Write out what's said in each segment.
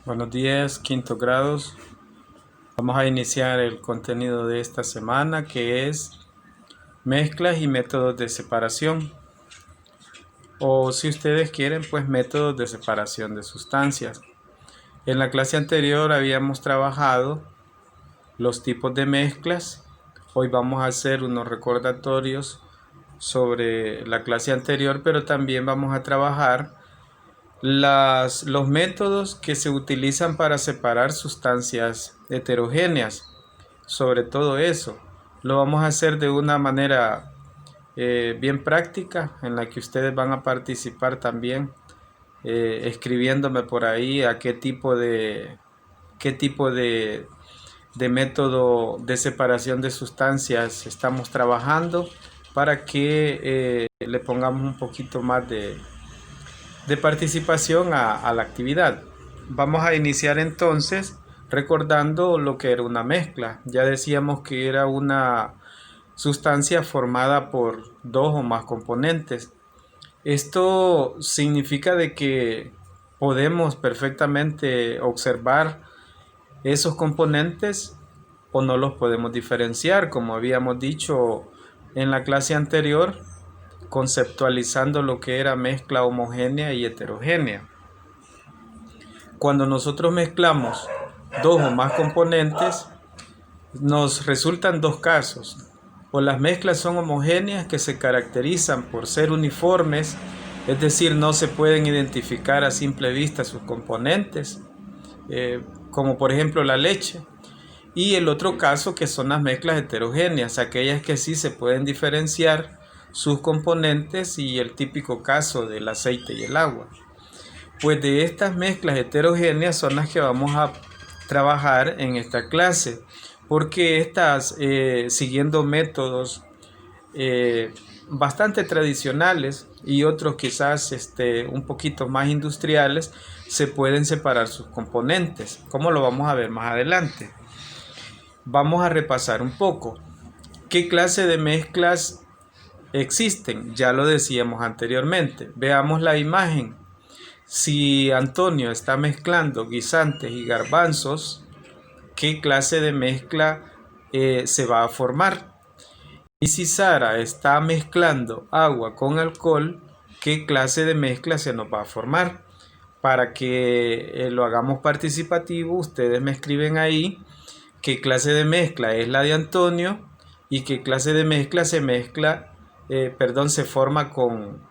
Buenos días, quinto grados. Vamos a iniciar el contenido de esta semana, que es mezclas y métodos de separación. O si ustedes quieren, pues métodos de separación de sustancias. En la clase anterior habíamos trabajado los tipos de mezclas. Hoy vamos a hacer unos recordatorios sobre la clase anterior, pero también vamos a trabajar los métodos que se utilizan para separar sustancias heterogéneas. Sobre todo eso, lo vamos a hacer de una manera bien práctica, en la que ustedes van a participar también, escribiéndome por ahí a qué tipo de método de separación de sustancias estamos trabajando, para que le pongamos un poquito más de participación a la actividad. Vamos a iniciar entonces recordando lo que era una mezcla. Ya decíamos que era una sustancia formada por dos o más componentes. Esto significa de que podemos perfectamente observar esos componentes o no los podemos diferenciar, como habíamos dicho en la clase anterior, conceptualizando lo que era mezcla homogénea y heterogénea. Cuando nosotros mezclamos dos o más componentes, nos resultan dos casos. O las mezclas son homogéneas, que se caracterizan por ser uniformes, es decir, no se pueden identificar a simple vista sus componentes, como por ejemplo la leche. Y el otro caso, que son las mezclas heterogéneas, aquellas que sí se pueden diferenciar sus componentes, y el típico caso del aceite y el agua. Pues de estas mezclas heterogéneas son las que vamos a trabajar en esta clase, porque estas, siguiendo métodos bastante tradicionales y otros quizás un poquito más industriales, se pueden separar sus componentes, como lo vamos a ver más adelante. Vamos a repasar un poco qué clase de mezclas existen. Ya lo decíamos anteriormente. Veamos la imagen. Si Antonio está mezclando guisantes y garbanzos, ¿qué clase de mezcla se va a formar? Y si Sara está mezclando agua con alcohol, ¿qué clase de mezcla se nos va a formar? Para que lo hagamos participativo, ustedes me escriben ahí qué clase de mezcla es la de Antonio y qué clase de mezcla se forma con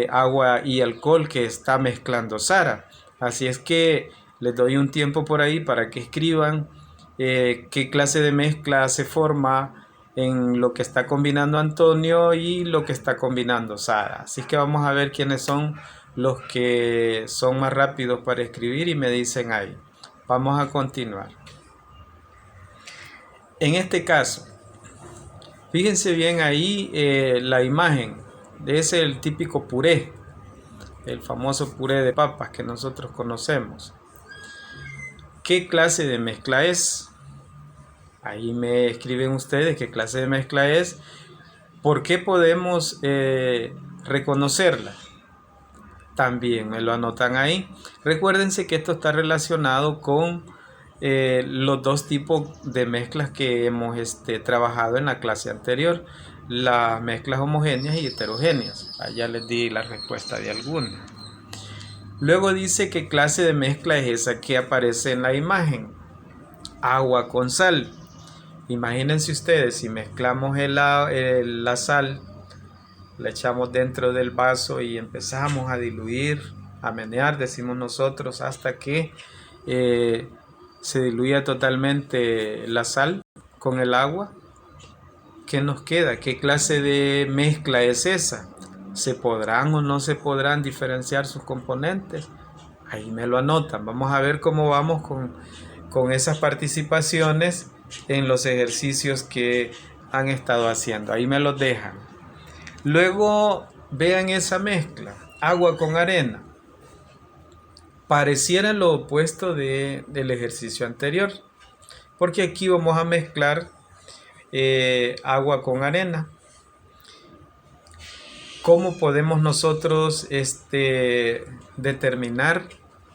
agua y alcohol que está mezclando Sara. Así es que les doy un tiempo por ahí para que escriban qué clase de mezcla se forma en lo que está combinando Antonio y lo que está combinando Sara. Así es que vamos a ver quiénes son los que son más rápidos para escribir y me dicen ahí. Vamos a continuar. En este caso, fíjense bien ahí la imagen. Es el típico puré, el famoso puré de papas que nosotros conocemos. ¿Qué clase de mezcla es? Ahí me escriben ustedes qué clase de mezcla es. ¿Por qué podemos reconocerla? También me lo anotan ahí. Recuérdense que esto está relacionado con los dos tipos de mezclas que hemos trabajado en la clase anterior, las mezclas homogéneas y heterogéneas. Allá les di la respuesta de alguna. Luego dice qué clase de mezcla es esa que aparece en la imagen: agua con sal. Imagínense ustedes, si mezclamos la sal, la echamos dentro del vaso y empezamos a diluir, a menear, decimos nosotros, hasta que se diluya totalmente la sal con el agua. ¿Qué nos queda? ¿Qué clase de mezcla es esa? ¿Se podrán o no se podrán diferenciar sus componentes? Ahí me lo anotan. Vamos a ver cómo vamos con esas participaciones en los ejercicios que han estado haciendo. Ahí me los dejan. Luego vean esa mezcla, agua con arena. Pareciera lo opuesto del ejercicio anterior, porque aquí vamos a mezclar agua con arena. ¿Cómo podemos nosotros determinar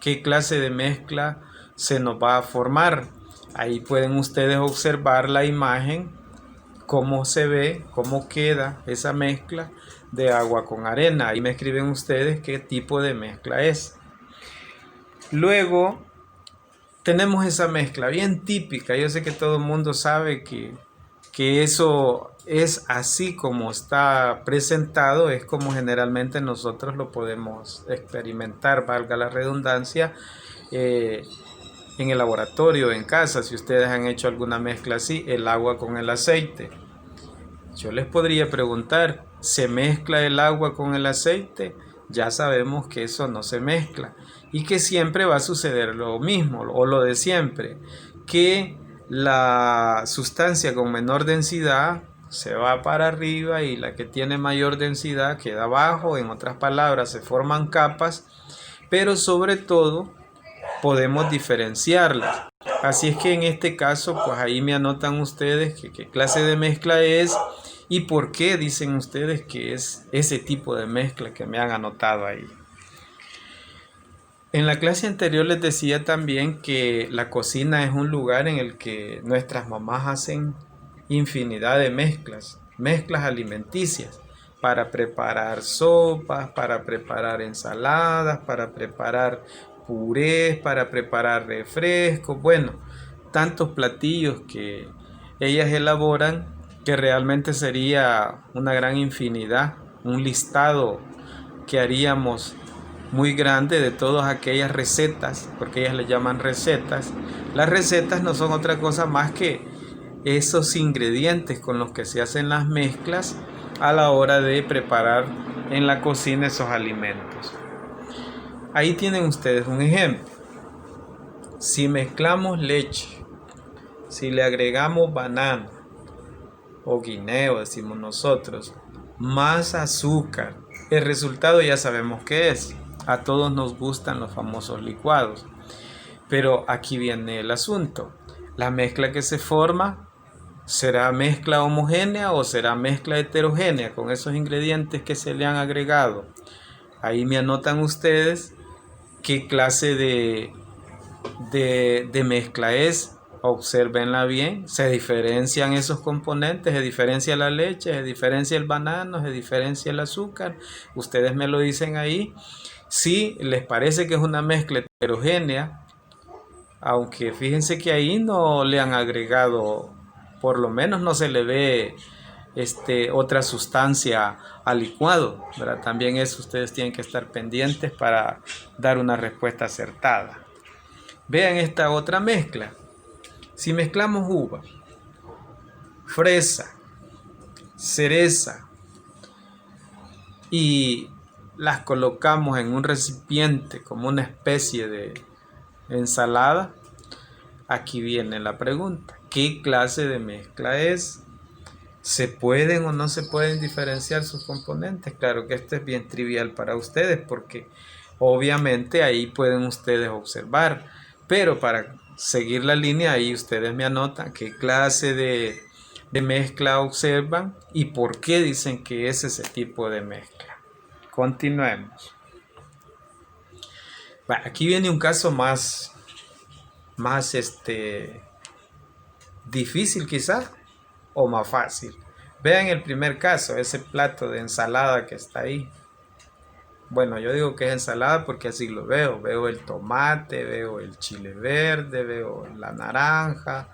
qué clase de mezcla se nos va a formar. Ahí pueden ustedes observar la imagen, cómo se ve, cómo queda esa mezcla de agua con arena. Ahí me escriben ustedes qué tipo de mezcla es. Luego tenemos esa mezcla bien típica. Yo sé que todo el mundo sabe que eso es así como está presentado, es como generalmente nosotros lo podemos experimentar, valga la redundancia, en el laboratorio, en casa. Si ustedes han hecho alguna mezcla así, el agua con el aceite. Yo les podría preguntar, ¿se mezcla el agua con el aceite? Ya sabemos que eso no se mezcla y que siempre va a suceder lo mismo o lo de siempre, que la sustancia con menor densidad se va para arriba y la que tiene mayor densidad queda abajo. En otras palabras, se forman capas, pero sobre todo podemos diferenciarlas. Así es que en este caso, pues ahí me anotan ustedes qué clase de mezcla es y por qué dicen ustedes que es ese tipo de mezcla que me han anotado ahí. En la clase anterior les decía también que la cocina es un lugar en el que nuestras mamás hacen infinidad de mezclas alimenticias, para preparar sopas, para preparar ensaladas, para preparar purés, para preparar refrescos, bueno, tantos platillos que ellas elaboran que realmente sería una gran infinidad, un listado que haríamos muy grande de todas aquellas recetas, porque ellas le llaman recetas. Las recetas no son otra cosa más que esos ingredientes con los que se hacen las mezclas a la hora de preparar en la cocina esos alimentos. Ahí tienen ustedes un ejemplo. Si mezclamos leche, si le agregamos banana o guineo, decimos nosotros, más azúcar, el resultado ya sabemos qué es. A todos nos gustan los famosos licuados. Pero aquí viene el asunto. La mezcla que se forma, ¿será mezcla homogénea o será mezcla heterogénea con esos ingredientes que se le han agregado? Ahí me anotan ustedes qué clase de mezcla es. Obsérvenla bien. Se diferencian esos componentes, se diferencia la leche, se diferencia el banano, se diferencia el azúcar. Ustedes me lo dicen ahí. Si les parece que es una mezcla heterogénea, aunque fíjense que ahí no le han agregado, por lo menos no se le ve otra sustancia al licuado, ¿verdad? También eso ustedes tienen que estar pendientes para dar una respuesta acertada. Vean esta otra mezcla. Si mezclamos uva, fresa, cereza y las colocamos en un recipiente como una especie de ensalada, aquí viene la pregunta: ¿qué clase de mezcla es? ¿Se pueden o no se pueden diferenciar sus componentes? Claro que esto es bien trivial para ustedes porque obviamente ahí pueden ustedes observar, pero para seguir la línea ahí ustedes me anotan qué clase de mezcla observan y por qué dicen que es ese tipo de mezcla. Continuemos. Aquí viene un caso más difícil quizás o más fácil. Vean el primer caso, ese plato de ensalada que está ahí. Bueno, yo digo que es ensalada porque así lo veo. Veo el tomate, veo el chile verde, veo la naranja.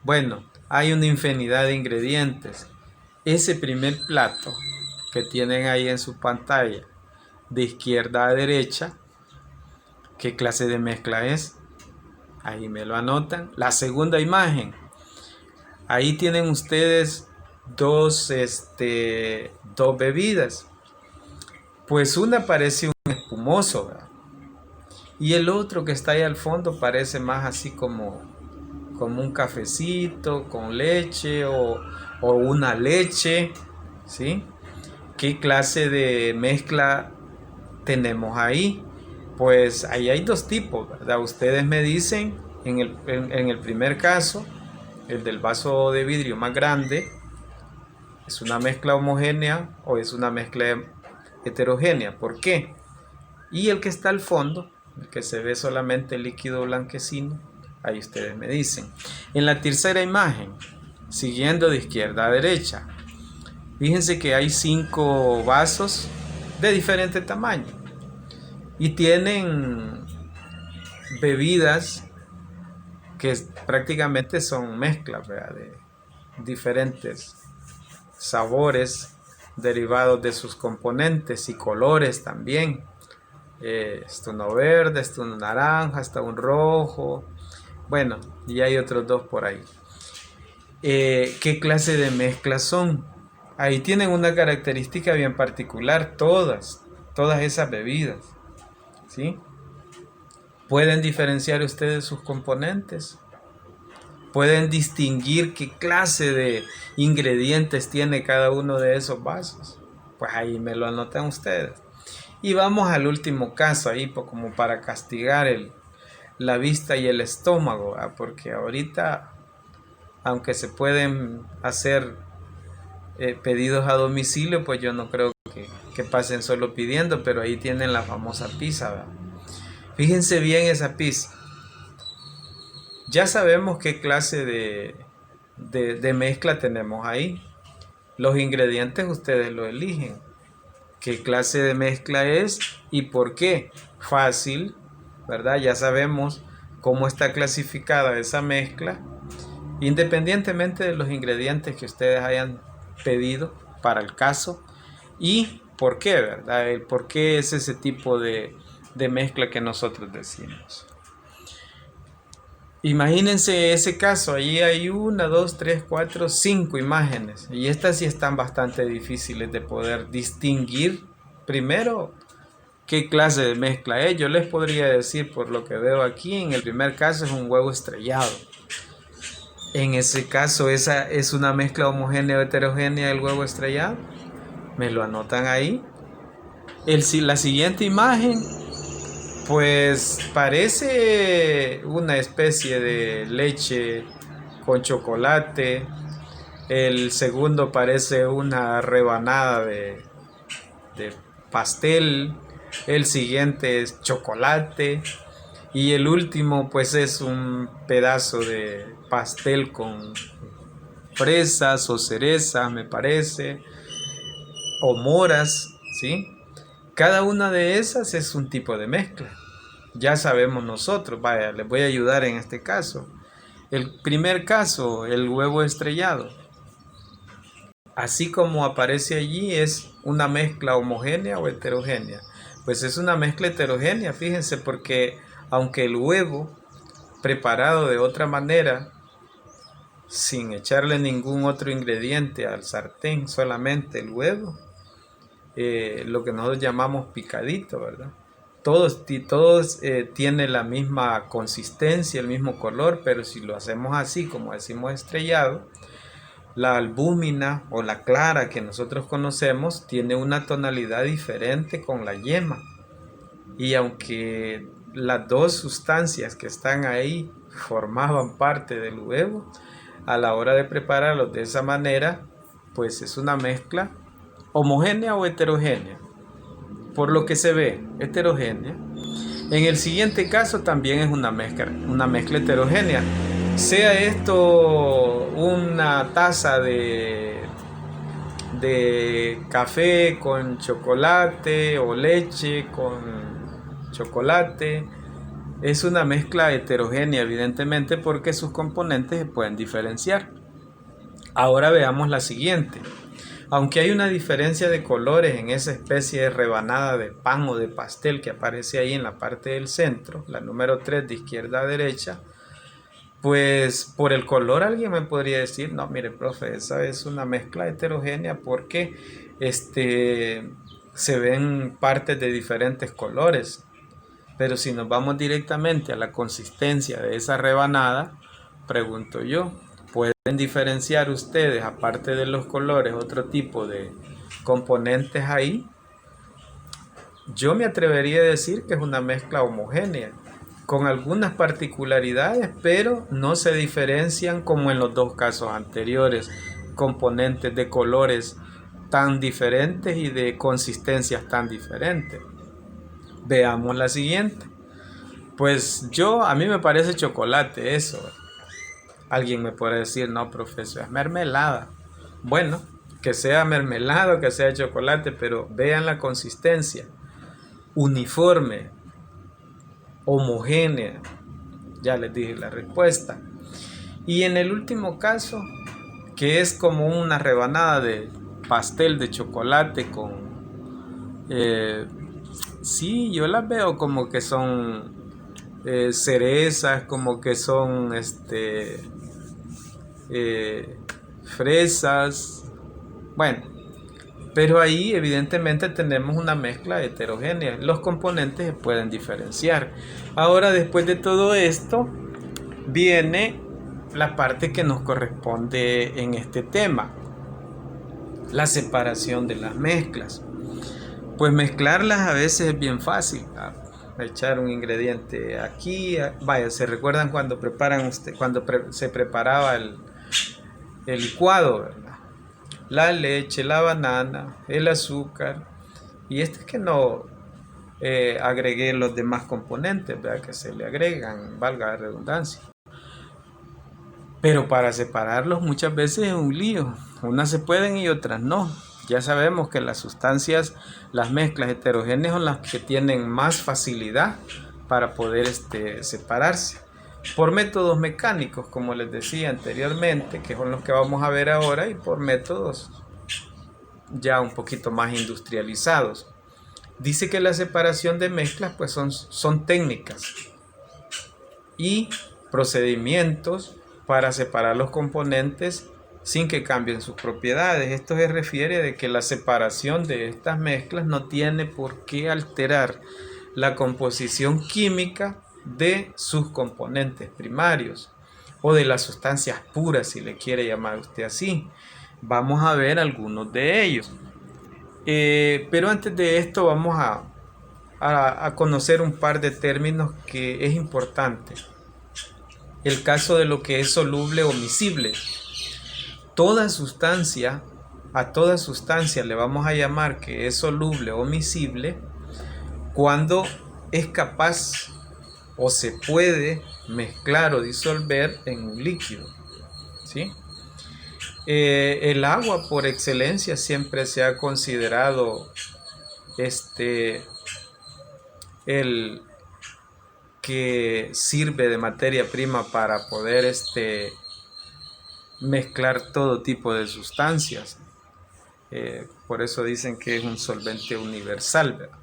Bueno, hay una infinidad de ingredientes. Ese primer plato que tienen ahí en su pantalla, de izquierda a derecha, ¿qué clase de mezcla es? Ahí me lo anotan. La segunda imagen, ahí tienen ustedes dos bebidas. Pues una parece un espumoso, ¿verdad? Y el otro que está ahí al fondo parece más así como un cafecito con leche o una leche, ¿sí? ¿Qué clase de mezcla tenemos ahí? Pues ahí hay dos tipos, ¿verdad? Ustedes me dicen en el primer caso, el del vaso de vidrio más grande, ¿es una mezcla homogénea o es una mezcla heterogénea? ¿Por qué? Y el que está al fondo, el que se ve solamente el líquido blanquecino, ahí ustedes me dicen. En la tercera imagen, siguiendo de izquierda a derecha, fíjense que hay 5 vasos de diferente tamaño y tienen bebidas que prácticamente son mezclas, ¿verdad?, de diferentes sabores derivados de sus componentes y colores también. Está uno verde, está uno naranja, está un rojo, bueno, y hay otros 2 por ahí. ¿Qué clase de mezclas son? Ahí tienen una característica bien particular, todas esas bebidas, ¿sí? ¿Pueden diferenciar ustedes sus componentes? ¿Pueden distinguir qué clase de ingredientes tiene cada uno de esos vasos? Pues ahí me lo anotan ustedes. Y vamos al último caso ahí, como para castigar la vista y el estómago, ¿verdad? Porque ahorita, aunque se pueden hacer pedidos a domicilio, pues yo no creo que pasen solo pidiendo, pero ahí tienen la famosa pizza, ¿verdad? Fíjense bien esa pizza. Ya sabemos qué clase de mezcla tenemos ahí. Los ingredientes ustedes lo eligen. ¿Qué clase de mezcla es y por qué? Fácil, ¿verdad? Ya sabemos cómo está clasificada esa mezcla, independientemente de los ingredientes que ustedes hayan pedido para el caso y por qué, ¿verdad? El por qué es ese tipo de mezcla que nosotros decimos. Imagínense ese caso, allí hay 1, 2, 3, 4, 5 imágenes y estas sí están bastante difíciles de poder distinguir. Primero, ¿qué clase de mezcla es? Yo les podría decir, por lo que veo aquí, en el primer caso es un huevo estrellado. En ese caso, esa es una mezcla homogénea o heterogénea del huevo estrellado. ¿Me lo anotan ahí? La siguiente imagen, pues parece una especie de leche con chocolate. El segundo parece una rebanada de pastel. El siguiente es chocolate. Y el último pues es un pedazo de pastel con fresas o cerezas, me parece, o moras, ¿sí? Cada una de esas es un tipo de mezcla. Ya sabemos nosotros, vaya, les voy a ayudar en este caso. El primer caso, el huevo estrellado. Así como aparece allí, es una mezcla homogénea o heterogénea. Pues es una mezcla heterogénea, fíjense, porque aunque el huevo preparado de otra manera, sin echarle ningún otro ingrediente al sartén, solamente el huevo, lo que nosotros llamamos picadito, ¿verdad? Todos tienen la misma consistencia, el mismo color, pero si lo hacemos así, como decimos estrellado, la albúmina o la clara que nosotros conocemos tiene una tonalidad diferente con la yema. Y aunque las 2 sustancias que están ahí formaban parte del huevo, a la hora de prepararlos de esa manera, pues es una mezcla homogénea o heterogénea. Por lo que se ve, heterogénea. En el siguiente caso también es una mezcla heterogénea. Sea esto una taza de café con chocolate o leche con chocolate, es una mezcla heterogénea evidentemente porque sus componentes se pueden diferenciar. Ahora veamos la siguiente. Aunque hay una diferencia de colores en esa especie de rebanada de pan o de pastel que aparece ahí en la parte del centro, la número 3 de izquierda a derecha, pues por el color alguien me podría decir, no, mire, profe, esa es una mezcla heterogénea porque se ven partes de diferentes colores. Pero si nos vamos directamente a la consistencia de esa rebanada, pregunto yo, ¿pueden diferenciar ustedes, aparte de los colores, otro tipo de componentes ahí? Yo me atrevería a decir que es una mezcla homogénea, con algunas particularidades, pero no se diferencian como en los 2 casos anteriores, componentes de colores tan diferentes y de consistencias tan diferentes. Veamos la siguiente. Pues a mí me parece chocolate eso. Alguien me puede decir, no, profesor, es mermelada. Bueno, que sea mermelada o que sea chocolate, pero vean la consistencia. Uniforme, homogénea. Ya les dije la respuesta. Y en el último caso, que es como una rebanada de pastel de chocolate con... sí, yo las veo como que son cerezas, como que son fresas. Bueno, pero ahí evidentemente tenemos una mezcla heterogénea. Los componentes se pueden diferenciar. Ahora, después de todo esto, viene la parte que nos corresponde en este tema, la separación de las mezclas. Pues mezclarlas a veces es bien fácil. Echar un ingrediente aquí, vaya, ¿se recuerdan cuando se preparaba el licuado, ¿verdad? La leche, la banana, el azúcar, y es que no agregué los demás componentes, ¿verdad? Que se le agregan, valga la redundancia. Pero para separarlos muchas veces es un lío. Unas se pueden y otras no. Ya sabemos que las sustancias, las mezclas heterogéneas son las que tienen más facilidad para poder separarse. Por métodos mecánicos, como les decía anteriormente, que son los que vamos a ver ahora, y por métodos ya un poquito más industrializados. Dice que la separación de mezclas pues son técnicas y procedimientos para separar los componentes sin que cambien sus propiedades. Esto se refiere a que la separación de estas mezclas no tiene por qué alterar la composición química de sus componentes primarios o de las sustancias puras, si le quiere llamar usted así. Vamos a ver algunos de ellos. Pero antes de esto vamos a conocer un par de términos que es importante. El caso de lo que es soluble o miscible. A toda sustancia le vamos a llamar que es soluble o miscible cuando es capaz o se puede mezclar o disolver en un líquido, ¿sí? El agua por excelencia siempre se ha considerado el que sirve de materia prima para poder mezclar todo tipo de sustancias. Por eso dicen que es un solvente universal, ¿verdad?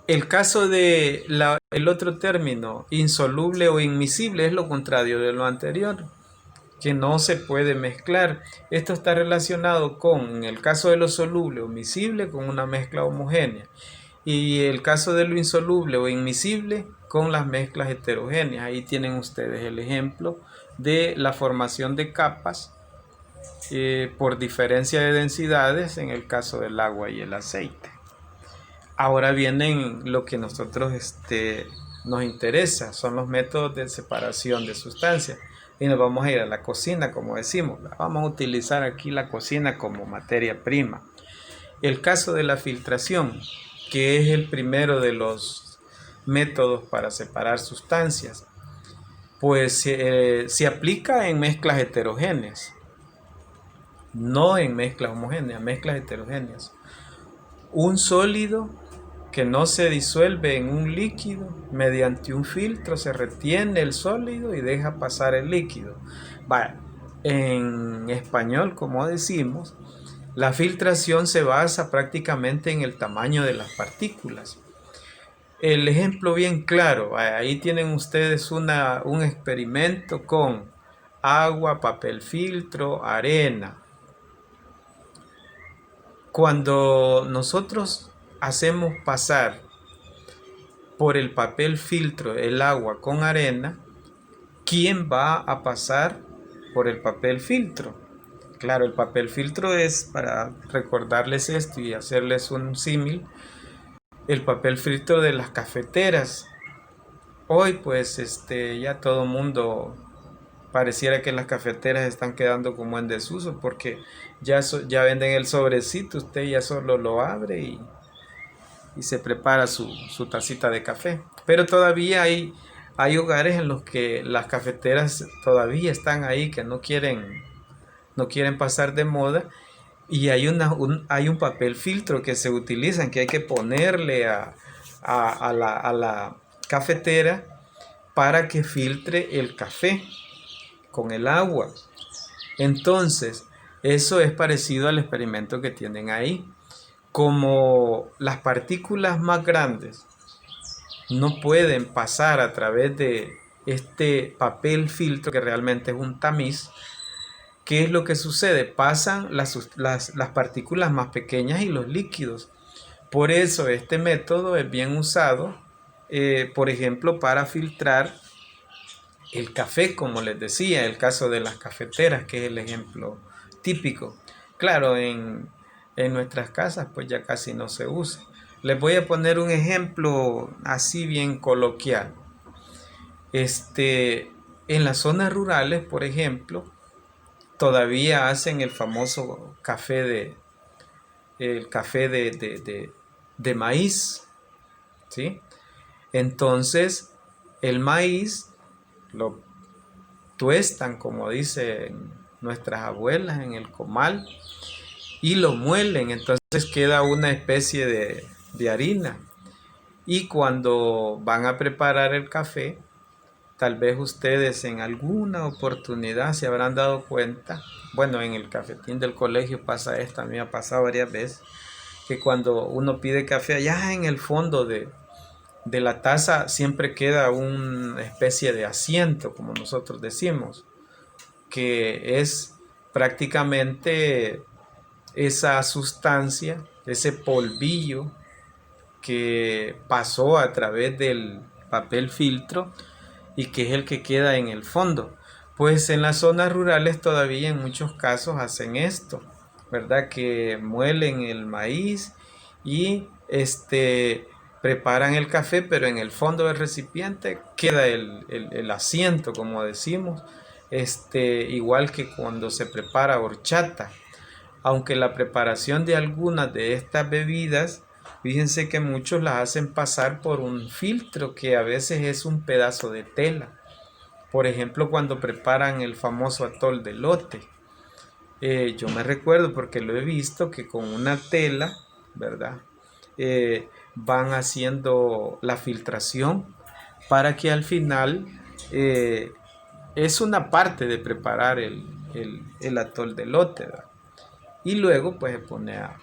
El caso de el otro término, insoluble o inmiscible, es lo contrario de lo anterior, que no se puede mezclar. Esto está relacionado con, en el caso de lo soluble o miscible, con una mezcla homogénea, y el caso de lo insoluble o inmiscible con las mezclas heterogéneas. Ahí tienen ustedes el ejemplo de la formación de capas por diferencia de densidades en el caso del agua y el aceite. Ahora vienen lo que nosotros nos interesa, son los métodos de separación de sustancias. Y nos vamos a ir a la cocina, como decimos. Vamos a utilizar aquí la cocina como materia prima. El caso de la filtración, que es el primero de los métodos para separar sustancias, pues se aplica en mezclas heterogéneas, no en mezclas homogéneas, mezclas heterogéneas. Un sólido que no se disuelve en un líquido, mediante un filtro se retiene el sólido y deja pasar el líquido. Vale. En español, como decimos, la filtración se basa prácticamente en el tamaño de las partículas. El ejemplo bien claro, ahí tienen ustedes un experimento con agua, papel filtro, arena. Cuando nosotros hacemos pasar por el papel filtro el agua con arena, ¿quién va a pasar por el papel filtro? Claro, el papel filtro es, para recordarles esto y hacerles un símil, el papel filtro de las cafeteras. Hoy pues ya todo mundo pareciera que las cafeteras están quedando como en desuso, porque ya venden el sobrecito, usted ya solo lo abre y se prepara su tacita de café. Pero todavía hay hogares en los que las cafeteras todavía están ahí, que no quieren pasar de moda, y hay un papel filtro que se utiliza, que hay que ponerle a la cafetera para que filtre el café con el agua. Entonces, eso es parecido al experimento que tienen ahí. Como las partículas más grandes no pueden pasar a través de este papel filtro, que realmente es un tamiz, ¿qué es lo que sucede? Pasan las partículas más pequeñas y los líquidos. Por eso este método es bien usado, por ejemplo, para filtrar el café, como les decía, el caso de las cafeteras, que es el ejemplo típico. Claro, en nuestras casas pues ya casi no se usa. Les voy a poner un ejemplo así bien coloquial. En las zonas rurales, por ejemplo, todavía hacen el famoso café de maíz, ¿sí? Entonces, el maíz lo tuestan, como dicen nuestras abuelas, en el comal y lo muelen, entonces queda una especie de harina. Y cuando van a preparar el café, tal vez ustedes en alguna oportunidad se habrán dado cuenta, bueno, en el cafetín del colegio pasa esto, a mí me ha pasado varias veces, que cuando uno pide café, allá en el fondo de la taza siempre queda una especie de asiento, como nosotros decimos, que es prácticamente esa sustancia, ese polvillo que pasó a través del papel filtro y que es el que queda en el fondo. Pues en las zonas rurales todavía en muchos casos hacen esto, ¿verdad? Que muelen el maíz y preparan el café, pero en el fondo del recipiente queda el asiento, como decimos, igual que cuando se prepara horchata. Aunque la preparación de algunas de estas bebidas, fíjense que muchos las hacen pasar por un filtro que a veces es un pedazo de tela. Por ejemplo, cuando preparan el famoso atol de elote. Yo me recuerdo porque lo he visto que con una tela, ¿verdad? Van haciendo la filtración para que al final es una parte de preparar el atol de elote, ¿verdad? Y luego pues se pone a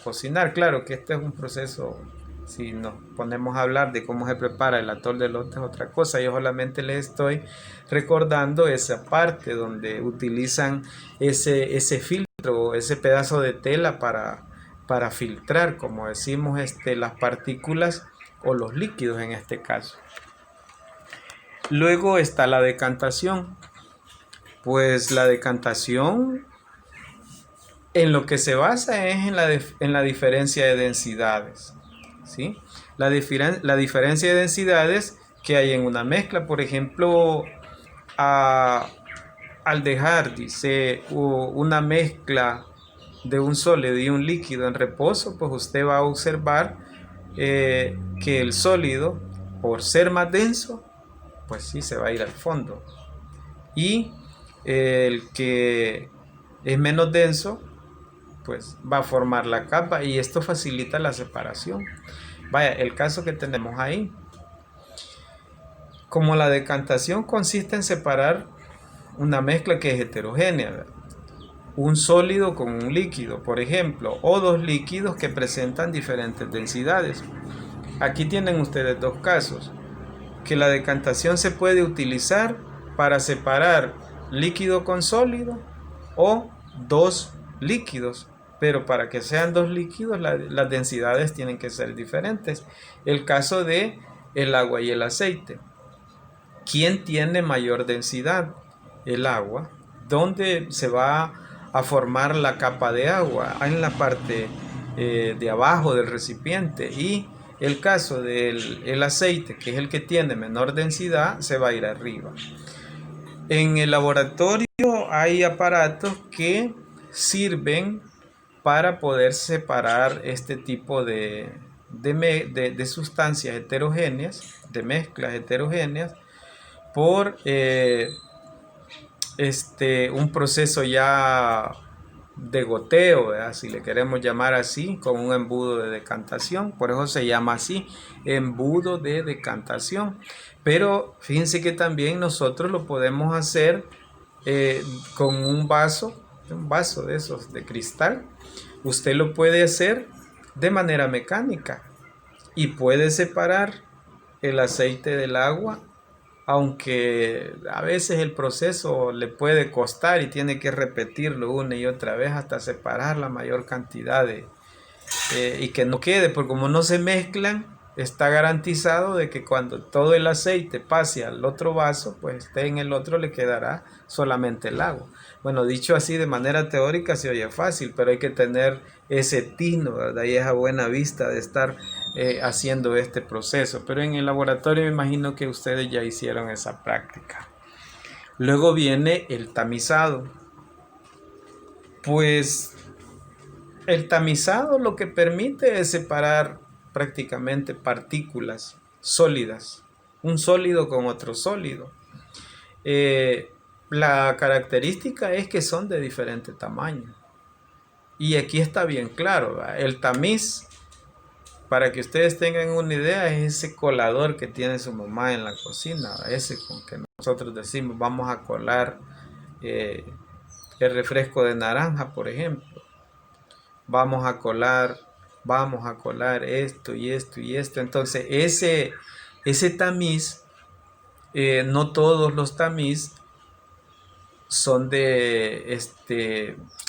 cocinar. Claro que este es un proceso, si nos ponemos a hablar de cómo se prepara el atol de elote es otra cosa. Yo solamente les estoy recordando esa parte donde utilizan ese filtro, ese pedazo de tela para filtrar, como decimos, las partículas o los líquidos en este caso. Luego está la decantación. Pues la decantación en lo que se basa es en la diferencia de densidades, ¿sí? La diferencia de densidades que hay en una mezcla, por ejemplo, al dejar, dice, una mezcla de un sólido y un líquido en reposo, pues usted va a observar que el sólido, por ser más denso, pues sí se va a ir al fondo. Y el que es menos denso, pues va a formar la capa y esto facilita la separación. Vaya, el caso que tenemos ahí. Como la decantación consiste en separar una mezcla que es heterogénea, ¿verdad? Un sólido con un líquido, por ejemplo, o dos líquidos que presentan diferentes densidades. Aquí tienen ustedes dos casos, que la decantación se puede utilizar para separar líquido con sólido o dos líquidos, pero para que sean dos líquidos las densidades tienen que ser diferentes. El caso de el agua y el aceite. ¿Quién tiene mayor densidad? El agua. ¿Dónde se va a formar la capa de agua? En la parte de abajo del recipiente. Y el caso del aceite, que es el que tiene menor densidad, se va a ir arriba. En el laboratorio hay aparatos que sirven para poder separar este tipo de de sustancias heterogéneas, de mezclas heterogéneas, por un proceso ya de goteo, ¿verdad? Si le queremos llamar así, con un embudo de decantación. Por eso se llama así, embudo de decantación. Pero fíjense que también nosotros lo podemos hacer con un vaso de esos de cristal. Usted lo puede hacer de manera mecánica y puede separar el aceite del agua, aunque a veces el proceso le puede costar y tiene que repetirlo una y otra vez hasta separar la mayor cantidad y que no quede, porque como no se mezclan, está garantizado de que cuando todo el aceite pase al otro vaso, pues en el otro le quedará solamente el agua. Bueno, dicho así de manera teórica se oye fácil, pero hay que tener ese tino, ¿verdad? Y esa buena vista de estar haciendo este proceso. Pero en el laboratorio me imagino que ustedes ya hicieron esa práctica. Luego viene el tamizado. Pues el tamizado lo que permite es separar prácticamente partículas sólidas, un sólido con otro sólido. La característica es que son de diferente tamaño. Y aquí está bien claro, ¿verdad? El tamiz, para que ustedes tengan una idea, es ese colador que tiene su mamá en la cocina, ¿verdad? Ese con que nosotros decimos vamos a colar el refresco de naranja, por ejemplo. Vamos a colar esto y esto y esto. Entonces ese tamiz, no todos los tamiz son de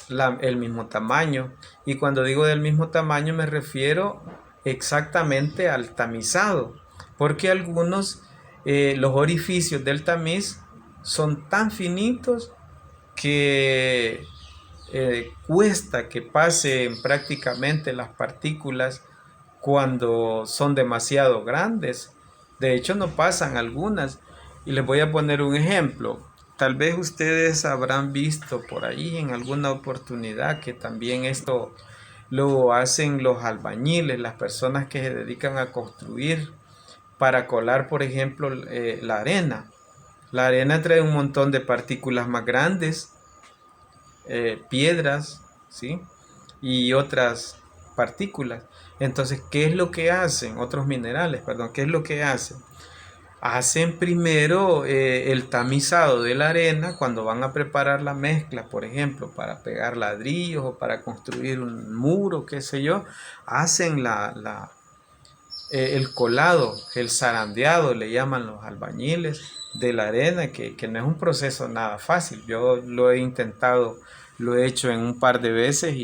el mismo tamaño. Y cuando digo del mismo tamaño me refiero exactamente al tamizado, porque algunos, los orificios del tamiz son tan finitos que cuesta que pasen prácticamente las partículas cuando son demasiado grandes. De hecho, no pasan algunas. Y les voy a poner un ejemplo. Tal vez ustedes habrán visto por ahí en alguna oportunidad que también esto lo hacen los albañiles, las personas que se dedican a construir, para colar, por ejemplo, la arena. La arena trae un montón de partículas más grandes, piedras, ¿sí? Y otras partículas. Entonces, ¿qué es lo que hacen? Otros minerales, perdón, ¿qué es lo que hacen? Hacen primero el tamizado de la arena cuando van a preparar la mezcla, por ejemplo, para pegar ladrillos o para construir un muro, qué sé yo. Hacen el colado, el zarandeado, le llaman los albañiles, de la arena, que no es un proceso nada fácil. Yo lo he intentado, lo he hecho en un par de veces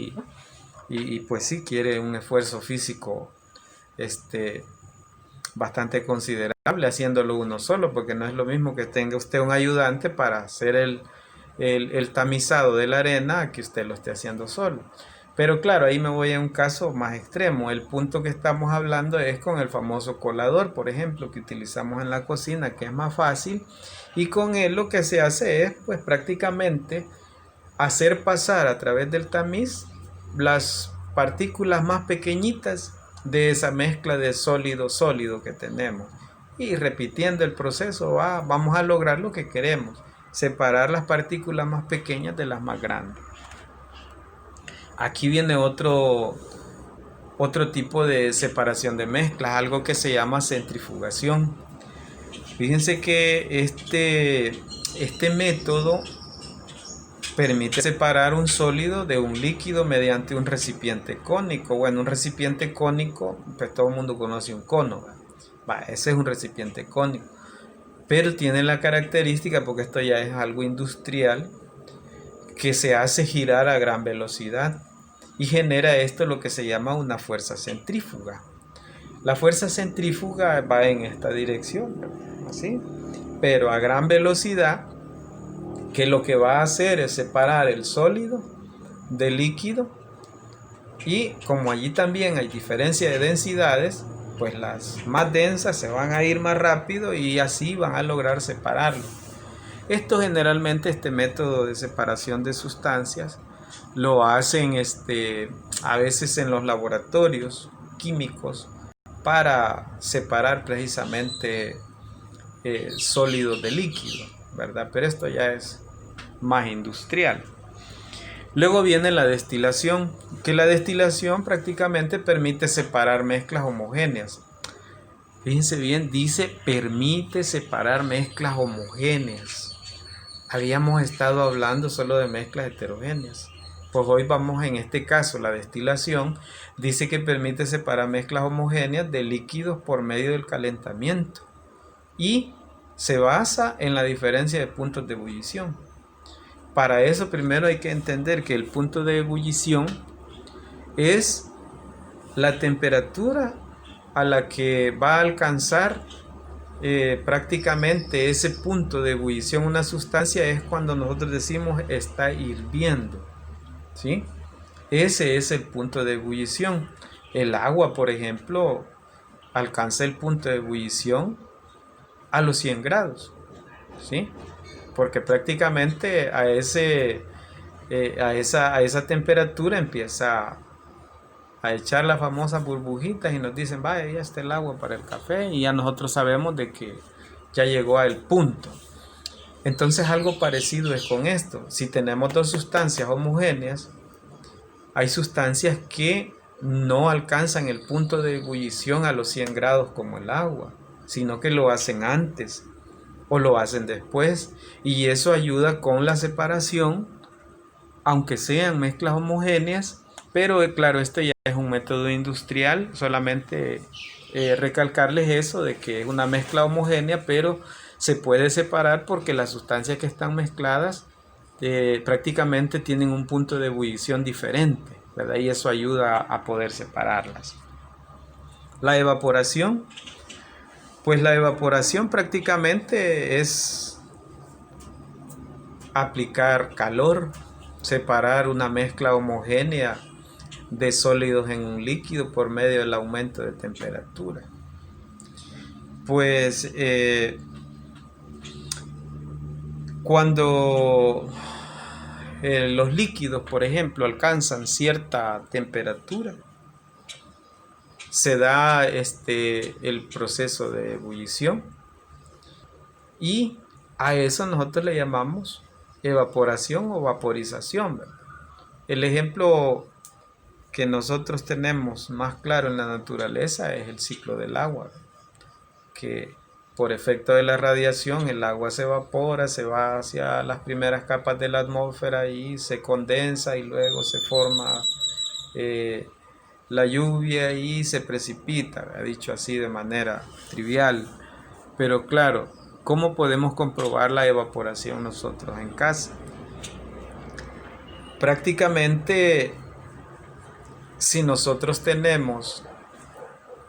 y pues sí quiere un esfuerzo físico bastante considerable haciéndolo uno solo, porque no es lo mismo que tenga usted un ayudante para hacer el tamizado de la arena que usted lo esté haciendo solo. Pero claro, ahí me voy a un caso más extremo. El punto que estamos hablando es con el famoso colador, por ejemplo, que utilizamos en la cocina, que es más fácil. Y con él lo que se hace es, pues prácticamente, hacer pasar a través del tamiz las partículas más pequeñitas de esa mezcla de sólido que tenemos. Y repitiendo el proceso, vamos a lograr lo que queremos, separar las partículas más pequeñas de las más grandes. Aquí viene otro tipo de separación de mezclas, algo que se llama centrifugación. Fíjense que este método permite separar un sólido de un líquido mediante un recipiente cónico. Bueno, un recipiente cónico, pues todo el mundo conoce un cono. Ese es un recipiente cónico. Pero tiene la característica, porque esto ya es algo industrial, que se hace girar a gran velocidad y genera esto lo que se llama una fuerza centrífuga. La fuerza centrífuga va en esta dirección, así, pero a gran velocidad, que lo que va a hacer es separar el sólido del líquido, y como allí también hay diferencia de densidades, pues las más densas se van a ir más rápido y así van a lograr separarlo. Esto generalmente, este método de separación de sustancias, lo hacen a veces en los laboratorios químicos para separar precisamente sólidos de líquidos, ¿verdad? Pero esto ya es más industrial. Luego viene la destilación, que la destilación prácticamente permite separar mezclas homogéneas. Fíjense bien, dice permite separar mezclas homogéneas. Habíamos estado hablando solo de mezclas heterogéneas. Pues hoy vamos, en este caso, la destilación dice que permite separar mezclas homogéneas de líquidos por medio del calentamiento y se basa en la diferencia de puntos de ebullición. Para eso primero hay que entender que el punto de ebullición es la temperatura a la que va a alcanzar prácticamente ese punto de ebullición una sustancia. Es cuando nosotros decimos está hirviendo, ¿sí? Ese es el punto de ebullición. El agua, por ejemplo, alcanza el punto de ebullición a los 100 grados, ¿sí? Porque prácticamente a esa temperatura empieza a echar las famosas burbujitas y nos dicen, vaya, ya está el agua para el café, y ya nosotros sabemos de que ya llegó al punto. Entonces algo parecido es con esto. Si tenemos dos sustancias homogéneas, hay sustancias que no alcanzan el punto de ebullición a los 100 grados como el agua, sino que lo hacen antes o lo hacen después, y eso ayuda con la separación, aunque sean mezclas homogéneas. Pero claro, este ya es un método industrial. Solamente recalcarles eso de que es una mezcla homogénea, pero se puede separar porque las sustancias que están mezcladas prácticamente tienen un punto de ebullición diferente, ¿verdad? Y eso ayuda a poder separarlas. La evaporación, pues la evaporación prácticamente es aplicar calor, separar una mezcla homogénea de sólidos en un líquido por medio del aumento de temperatura. Pues cuando los líquidos, por ejemplo, alcanzan cierta temperatura, se da el proceso de ebullición, y a eso nosotros le llamamos evaporación o vaporización, ¿verdad? El ejemplo que nosotros tenemos más claro en la naturaleza es el ciclo del agua, que por efecto de la radiación el agua se evapora, se va hacia las primeras capas de la atmósfera y se condensa, y luego se forma la lluvia y se precipita, dicho así de manera trivial. Pero claro, ¿cómo podemos comprobar la evaporación nosotros en casa? Prácticamente, si nosotros tenemos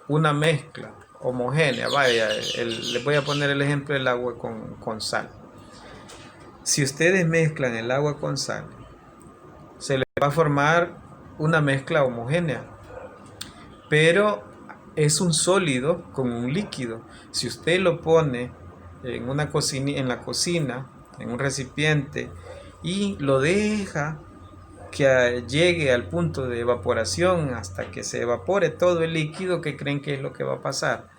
una mezcla homogénea, vaya, les voy a poner el ejemplo del agua con sal. Si ustedes mezclan el agua con sal, se les va a formar una mezcla homogénea, pero es un sólido con un líquido. Si usted lo pone en la cocina, en un recipiente, y lo deja que llegue al punto de evaporación hasta que se evapore todo el líquido, ¿qué creen que es lo que va a pasar?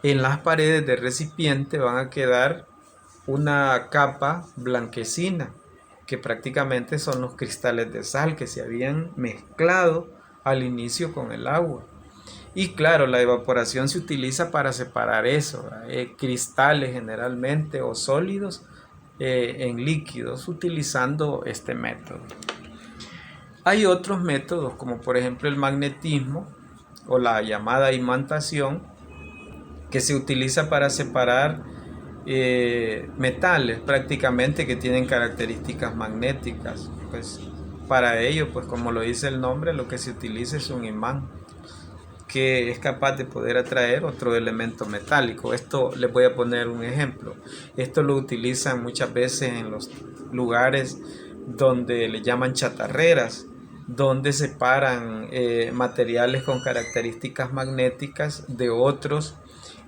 En las paredes del recipiente van a quedar una capa blanquecina, que prácticamente son los cristales de sal que se habían mezclado al inicio con el agua. Y claro, la evaporación se utiliza para separar eso, cristales generalmente o sólidos en líquidos, utilizando este método. Hay otros métodos, como por ejemplo el magnetismo o la llamada imantación, que se utiliza para separar metales prácticamente que tienen características magnéticas. Pues para ello, pues como lo dice el nombre, lo que se utiliza es un imán que es capaz de poder atraer otro elemento metálico. Esto les voy a poner un ejemplo. Esto lo utilizan muchas veces en los lugares donde le llaman chatarreras, donde separan materiales con características magnéticas de otros,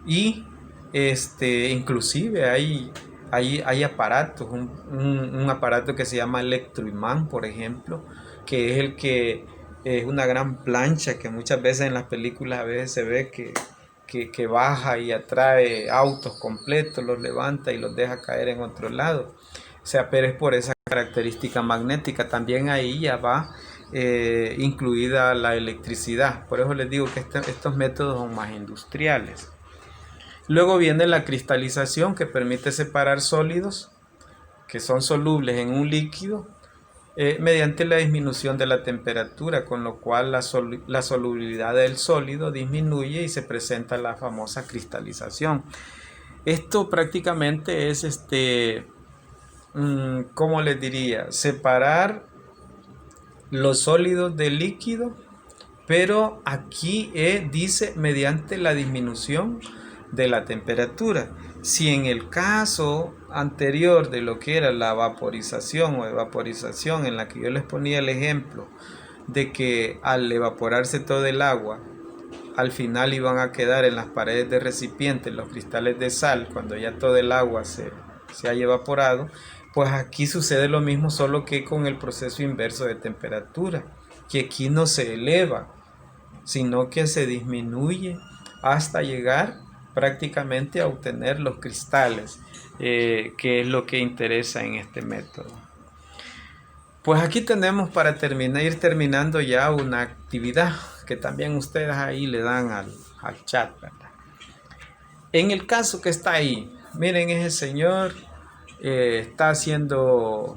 y inclusive hay aparatos, un aparato que se llama electroimán, por ejemplo, que es el que es una gran plancha que muchas veces en las películas a veces se ve que baja y atrae autos completos, los levanta y los deja caer en otro lado. O sea, pero es por esa característica magnética. También ahí ya va incluida la electricidad. Por eso les digo que estos métodos son más industriales. Luego viene la cristalización, que permite separar sólidos que son solubles en un líquido mediante la disminución de la temperatura, con lo cual la solubilidad del sólido disminuye y se presenta la famosa cristalización. Esto prácticamente es ¿cómo les diría? Separar los sólidos del líquido, pero aquí dice mediante la disminución de la temperatura. Si en el caso anterior de lo que era la vaporización o evaporización, en la que yo les ponía el ejemplo de que al evaporarse todo el agua, al final iban a quedar en las paredes de recipientes los cristales de sal cuando ya todo el agua se haya evaporado, pues aquí sucede lo mismo, solo que con el proceso inverso de temperatura, que aquí no se eleva, sino que se disminuye hasta llegar prácticamente a obtener los cristales, que es lo que interesa en este método. Pues aquí tenemos para ir terminando ya una actividad que también ustedes ahí le dan al chat, ¿verdad? En el caso que está ahí, miren, ese señor está haciendo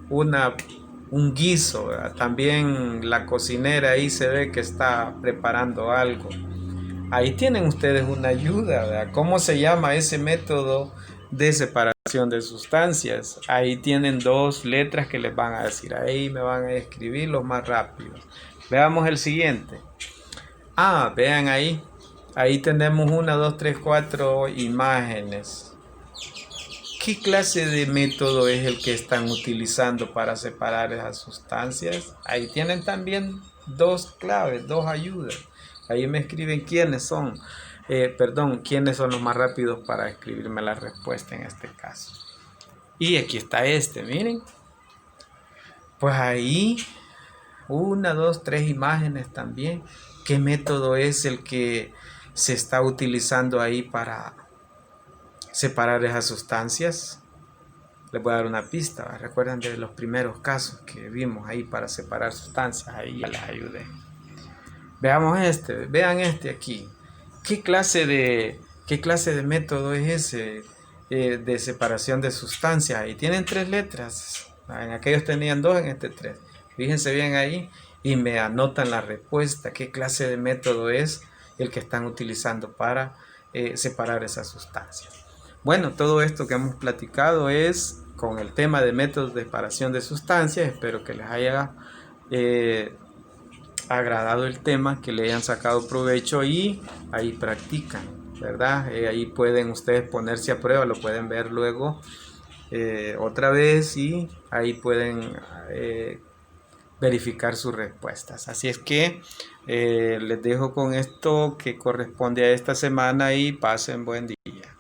un guiso, ¿verdad? También la cocinera ahí se ve que está preparando algo. Ahí tienen ustedes una ayuda, ¿verdad? ¿Cómo se llama ese método de separación de sustancias? Ahí tienen dos letras que les van a decir. Ahí me van a escribir los más rápidos. Veamos el siguiente. Vean ahí. Ahí tenemos 1, 2, 3, 4 imágenes. ¿Qué clase de método es el que están utilizando para separar esas sustancias? Ahí tienen también dos claves, dos ayudas. Ahí me escriben quiénes son los más rápidos para escribirme la respuesta en este caso. Y aquí está miren. Pues ahí, 1, 2, 3 imágenes también. ¿Qué método es el que se está utilizando ahí para separar esas sustancias? Les voy a dar una pista. Recuerden de los primeros casos que vimos ahí para separar sustancias. Ahí ya les ayudé. Veamos vean aquí. ¿Qué clase de método es ese de separación de sustancias? Ahí tienen 3 letras. En aquellos tenían 2, en este 3. Fíjense bien ahí y me anotan la respuesta. ¿Qué clase de método es el que están utilizando para separar esas sustancias? Bueno, todo esto que hemos platicado es con el tema de métodos de separación de sustancias. Espero que les haya agradado el tema, que le hayan sacado provecho y ahí practican, ¿verdad? Ahí pueden ustedes ponerse a prueba, lo pueden ver luego otra vez y ahí pueden verificar sus respuestas. Así es que les dejo con esto que corresponde a esta semana y pasen buen día.